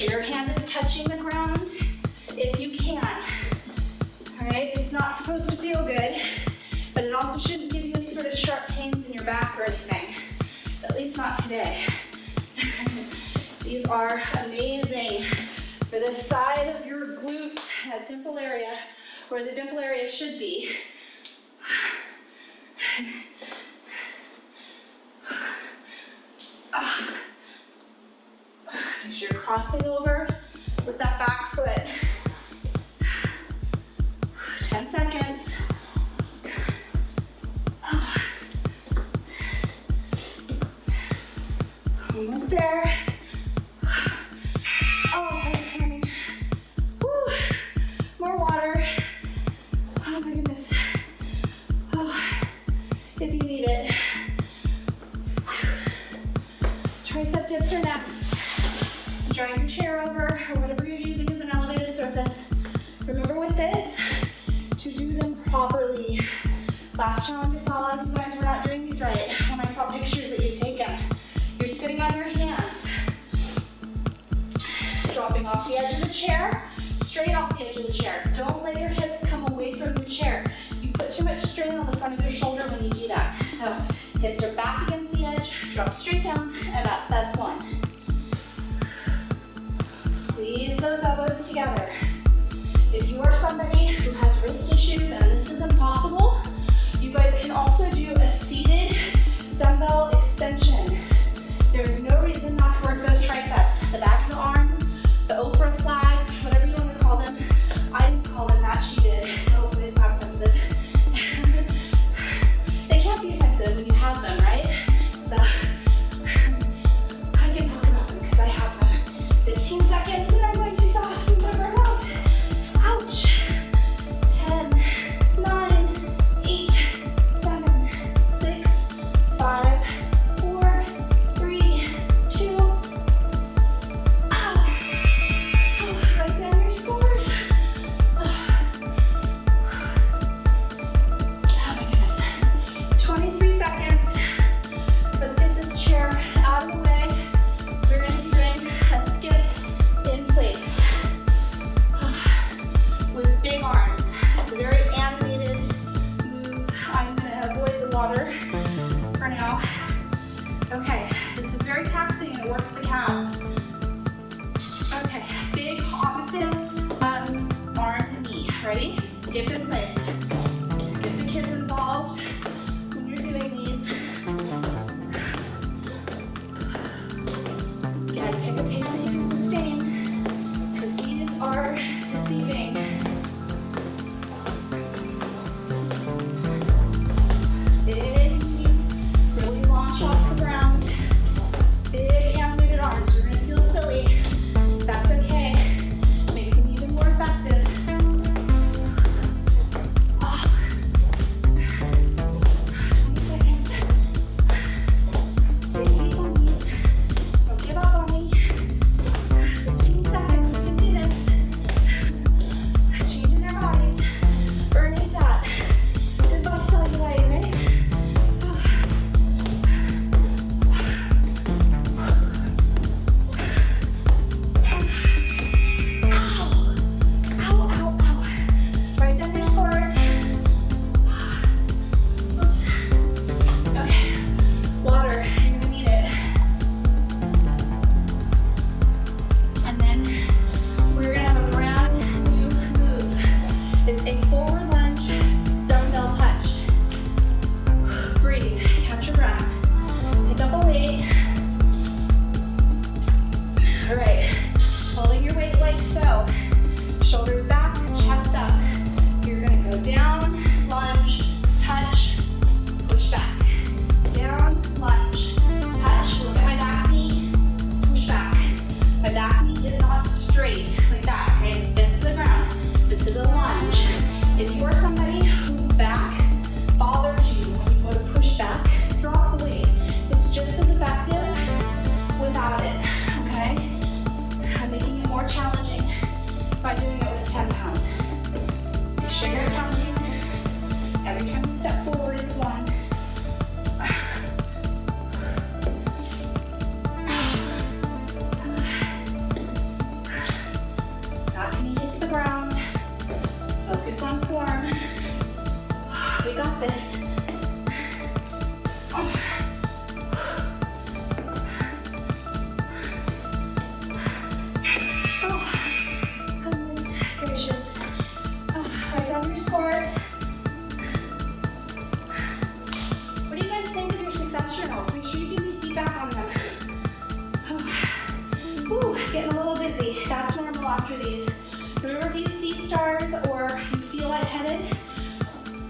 sure your hand is touching the ground if you can. All right, it's not supposed to feel good, but it also shouldn't give you any sort of sharp pains in your back or anything, at least not today. These are amazing for the side of your glutes, that dimple area, where the dimple area should be. Make sure you're crossing over with that back foot. 10 seconds. Almost there. Oh, perfect timing. Whew. More water. Oh my goodness. Oh, if you need it. Tricep dips are next. Drawing your chair over or whatever you're using as an elevated surface. Remember with this, to do them properly. Last challenge I saw a lot of you guys were not doing these right when I saw pictures that you've taken. You're sitting on your hands, dropping off the edge of the chair, straight off the edge of the chair. Don't let your hips come away from the chair. You put too much strain on the front of your shoulder when you do that. So hips are back against the edge, drop straight down and up. That's one. Squeeze those elbows together. If you are somebody who has wrist issues and this is impossible, you guys can also do a seated dumbbell extension. There is no reason not to work those triceps. The back of the arms, the Oprah flags, whatever you want to call them. I didn't call them that, she did, so hopefully it's not offensive. They can't be offensive when you have them, right? So I can talk about them because I have them. 15 seconds and I'm going too fast and I'm burn out. Ouch. 10, 9, 8, 7, 6, 5, 4, 3, 2. Ah. Write down your scores. Oh my goodness. 23 seconds. Let's get this chair out of the way. We're going to be doing a skip in place with big arms. It's a very animated move. I'm going to avoid the water for now. Okay, this is very taxing and it works the calves. Okay, big opposite arm and knee. Ready? Skip in place. Get the kids involved when you're doing these. You gotta pick a pace that you can sustain because these are deceiving. Big knees, really launch off the ground. Big animated arms. You're getting a little busy. That's normal after these. Remember, if you see stars or you feel lightheaded,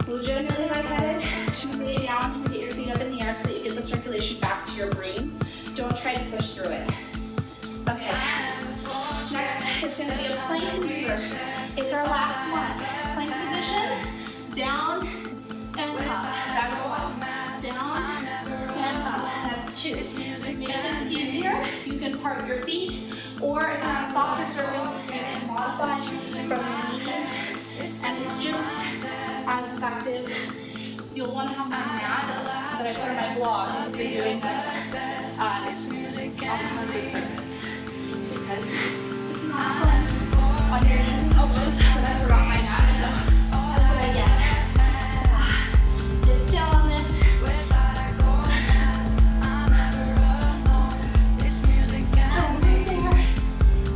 legitimately lightheaded, just lay down and get your feet up in the air so that you get the circulation back to your brain. Don't try to push through it. Okay. Next is going to be a plank mover. It's our last one. Plank position, down and up. That's one. Down and up. That's two. To make this easier, you can part your feet, or if you're on a softer surface, you can modify from your knees, and it's just as effective. You'll want to have my mat that I put on my blog if you're doing this on a good surface, because it's not fun on your knees and elbows, but I forgot my mat, so that's what I get. Dips down on this.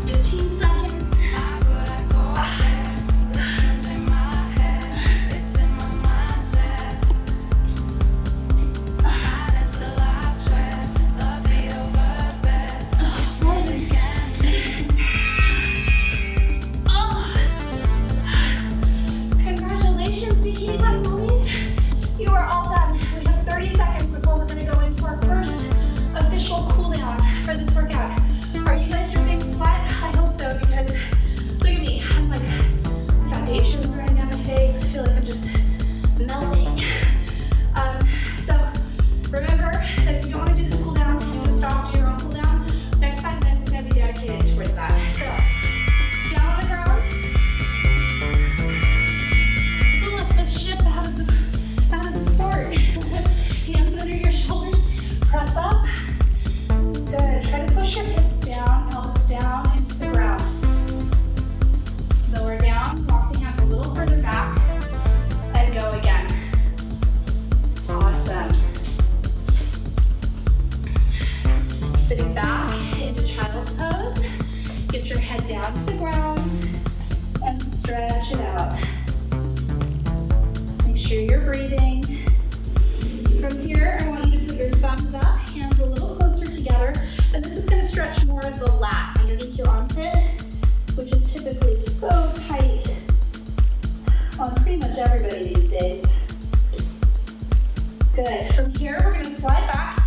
15 seconds. Congratulations, bikini bottom mommies. You are all done. We have 30 seconds before we're going to go into our first official cool down for this workout. Are you guys dripping sweat? I hope so, because look at me. I'm like, foundation's running down my face. I feel like I'm just melting. So remember that if you don't want to do this cool down, you can stop, do your own cool down. Next 5 minutes is going to be dedicated towards that. So down on the ground. Lift the ship out of the fort. Hands under your shoulders. Press up. Good. Try to push your hips down, elbows down into the ground. Lower down. Walk the hands a little further back. And go again. Awesome. Sitting back into child's pose. Get your head down to the ground and stretch it out. Make sure you're breathing. From here, I want you to put your thumbs up, hands a little closer together, and this is going to stretch more of the lat underneath your armpit, which is typically so tight on pretty much everybody these days. Good. From here, we're going to slide back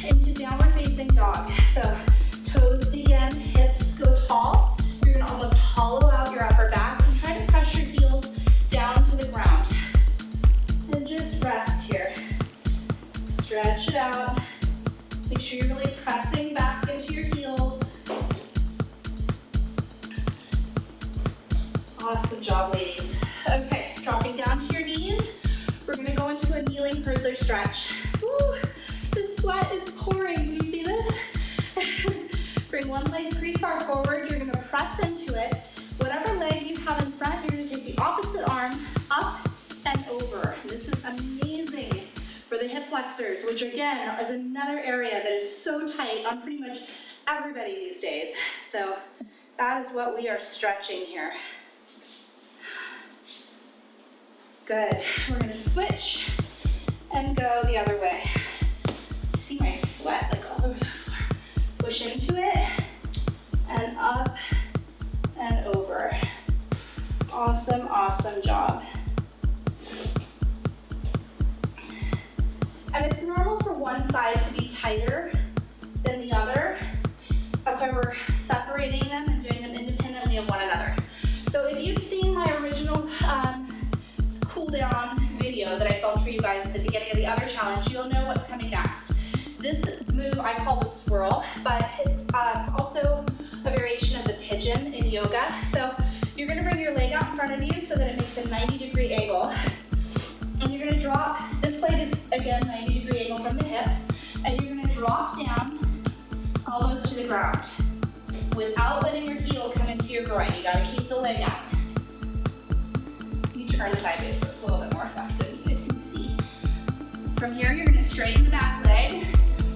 into downward facing dog. So toes dig in, hips go tall. You're going to almost hollow out your upper back and try to press your heels down to the ground. And just rest here. Stretch it out. Make sure you're really pressing back into your heels. Awesome job, ladies. Okay, dropping down to your knees. We're going to go into a kneeling hurdler stretch. Woo, the sweat is pouring. Can you see this? Bring one leg pretty far forward. You're going to press into it. Whatever leg you have in front, you're going to take the opposite arm up and over. This is amazing for the hip flexors, which again is another area that is so tight on pretty much everybody these days. So that is what we are stretching here. Good. We're going to switch and go the other way. See my sweat like all over the floor. Push into it and up and over. Awesome, awesome job. And it's normal for one side to be tighter than the other. That's why we're separating them and doing them independently of one another. So if you've seen my original cool down video that I filmed for you guys at the beginning of the other challenge, you'll know what's coming next. This move I call the swirl, but it's also a variation of the pigeon in yoga. So you're going to bring your leg out in front of you so that it makes a 90-degree angle. And you're going to drop, this leg is again 90-degree angle from the hip, and you're going to drop down elbows to the ground without letting your heel come into your groin. You got to keep the leg out. You turn sideways so it's a little bit more effective. You guys can see. From here, you're going to straighten the back leg,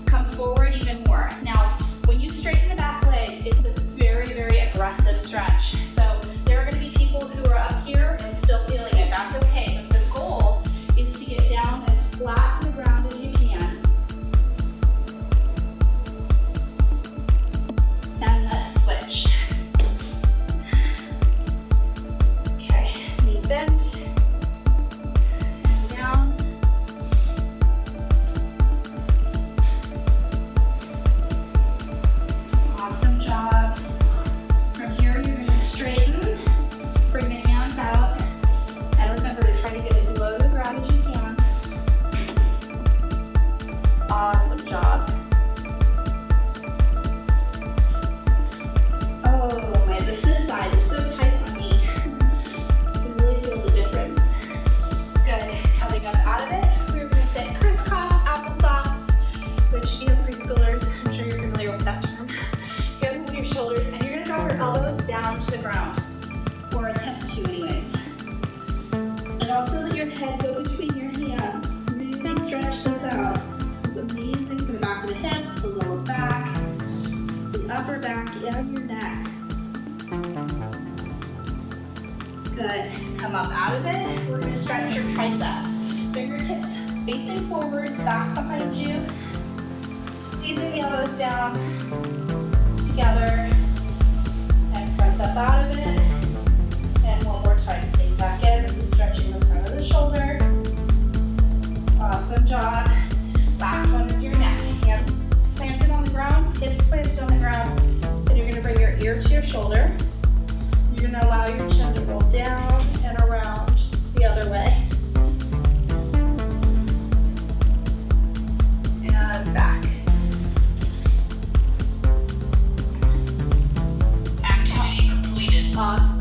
come forward even more. Now, when you straighten the back leg, it's a very, very aggressive stretch. So there are going to be people who are up here and still feeling it. That's okay. But the goal is to get down as flat to the ground as you can. And let's ground, or attempt to anyways. And also let your head go between your hands. Really stretch this out. It's amazing for the back of the hips, the lower back, the upper back, and your neck. Good. Come up out of it. We're going to stretch your triceps. Fingertips facing forward, back behind you. Squeezing the elbows down together. And press up out of it. And one more time. Sink back in. This is stretching the front of the shoulder. Awesome job. Last one is your neck. Hands planted on the ground, hips planted on the ground. And you're going to bring your ear to your shoulder. You're going to allow your chin to roll down and around the other way. And back. Activity completed. Awesome.